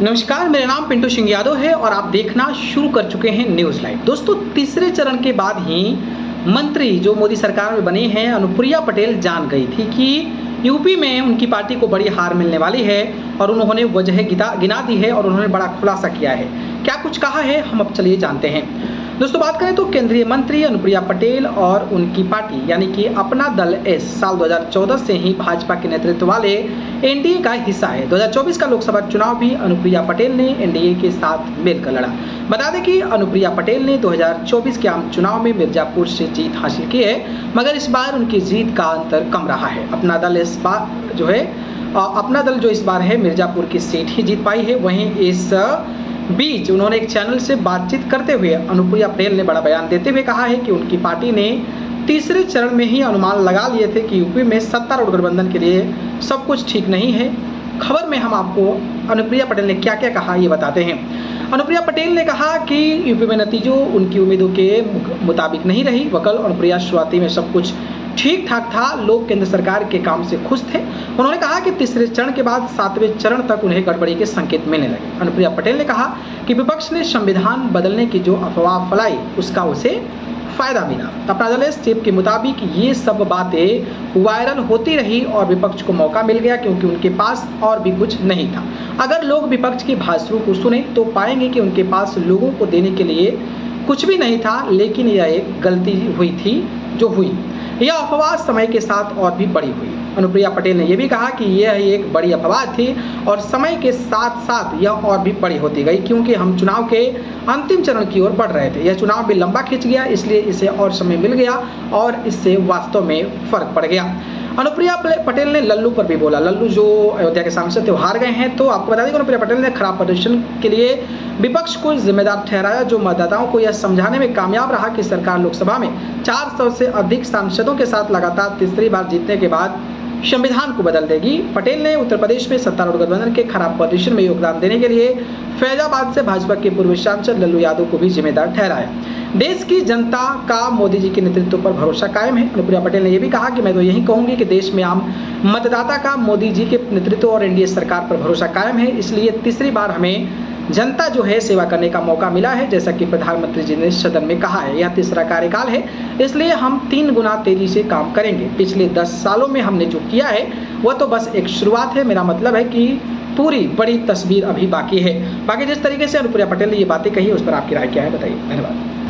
नमस्कार, मेरा नाम पिंटू सिंह यादव है और आप देखना शुरू कर चुके हैं न्यूज़ लाइव। दोस्तों, तीसरे चरण के बाद ही मंत्री जो मोदी सरकार में बने हैं अनुप्रिया पटेल जान गई थी कि यूपी में उनकी पार्टी को बड़ी हार मिलने वाली है और उन्होंने वजह गिना दी है और उन्होंने बड़ा खुलासा किया है। क्या कुछ कहा है, हम अब चलिए जानते हैं। दोस्तों, बात करें तो केंद्रीय मंत्री अनुप्रिया पटेल और उनकी पार्टी यानी कि अपना दल एस साल 2014 से ही भाजपा के नेतृत्व वाले एनडीए का हिस्सा है। 2024 का लोकसभा चुनाव भी अनुप्रिया पटेल ने एनडीए के साथ मिलकर लड़ा। बता दें कि अनुप्रिया पटेल ने 2024 के आम चुनाव में मिर्जापुर से जीत हासिल की है, मगर इस बार उनकी जीत का अंतर कम रहा है। अपना दल इस बार है मिर्जापुर की सीट ही जीत पाई है। वहीं इस बीच उन्होंने एक चैनल से बातचीत करते हुए अनुप्रिया पटेल ने बड़ा बयान देते हुए कहा है कि उनकी पार्टी ने तीसरे चरण में ही अनुमान लगा लिए थे कि यूपी में सत्तारूढ़ गठबंधन के लिए सब कुछ ठीक नहीं है। खबर में हम आपको अनुप्रिया पटेल ने क्या क्या कहा ये बताते हैं। अनुप्रिया पटेल ने कहा कि यूपी में नतीजों उनकी उम्मीदों के मुताबिक नहीं रही। वकल अनुप्रिया शुरुआती में सब कुछ ठीक ठाक था, लोग केंद्र सरकार के काम से खुश थे। उन्होंने कहा कि तीसरे चरण के बाद सातवें चरण तक उन्हें गड़बड़ी के संकेत मिलने लगे। अनुप्रिया पटेल ने कहा कि विपक्ष ने संविधान बदलने की जो अफवाह फैलाई उसका उसे फायदा मिला। अपना दल चीफ के मुताबिक ये सब बातें वायरल होती रही और विपक्ष को मौका मिल गया क्योंकि उनके पास और भी कुछ नहीं था। अगर लोग विपक्ष के भाषणों को सुने तो पाएंगे कि उनके पास लोगों को देने के लिए कुछ भी नहीं था, लेकिन यह एक गलती हुई थी जो हुई। यह अफवाह समय के साथ और भी बड़ी हुई। अनुप्रिया पटेल ने यह भी कहा कि यह एक बड़ी अफवाह थी और समय के साथ साथ यह और भी बड़ी होती गई क्योंकि हम चुनाव के अंतिम चरण की ओर बढ़ रहे थे। यह चुनाव भी लंबा खिंच गया, इसलिए इसे और समय मिल गया और इससे वास्तव में फर्क पड़ गया। अनुप्रिया पटेल ने लल्लू पर भी बोला। लल्लू जो अयोध्या के सांसद थे हार गए हैं, तो आपको बता दें कि अनुप्रिया पटेल ने खराब प्रदर्शन के लिए विपक्ष को जिम्मेदार ठहराया, जो मतदाताओं को यह समझाने में कामयाब रहा कि सरकार लोकसभा में 400 से अधिक सांसदों के साथ लगातार तीसरी बार जीतने के बाद संविधान को बदल देगी। पटेल ने उत्तर प्रदेश में सत्तारूढ़ गठबंधन के खराब प्रदर्शन में योगदान देने के लिए फैजाबाद से भाजपा के पूर्व सांसद लल्लू यादव को भी जिम्मेदार ठहराया। देश की जनता का मोदी जी के नेतृत्व पर भरोसा कायम है। अनुप्रिया पटेल ने यह भी कहा कि मैं तो यही कहूंगी कि देश में आम मतदाता का मोदी जी के नेतृत्व और एनडीए सरकार पर भरोसा कायम है, इसलिए तीसरी बार हमें जनता जो है सेवा करने का मौका मिला है। जैसा कि प्रधानमंत्री जी ने सदन में कहा है, यह तीसरा कार्यकाल है, इसलिए हम 3 गुना तेजी से काम करेंगे। पिछले 10 सालों में हमने जो किया है वह तो बस एक शुरुआत है। मेरा मतलब है कि पूरी बड़ी तस्वीर अभी बाकी है। बाकी जिस तरीके से अनुप्रिया पटेल ने ये बातें कही उस पर आपकी राय क्या है, बताइए। धन्यवाद।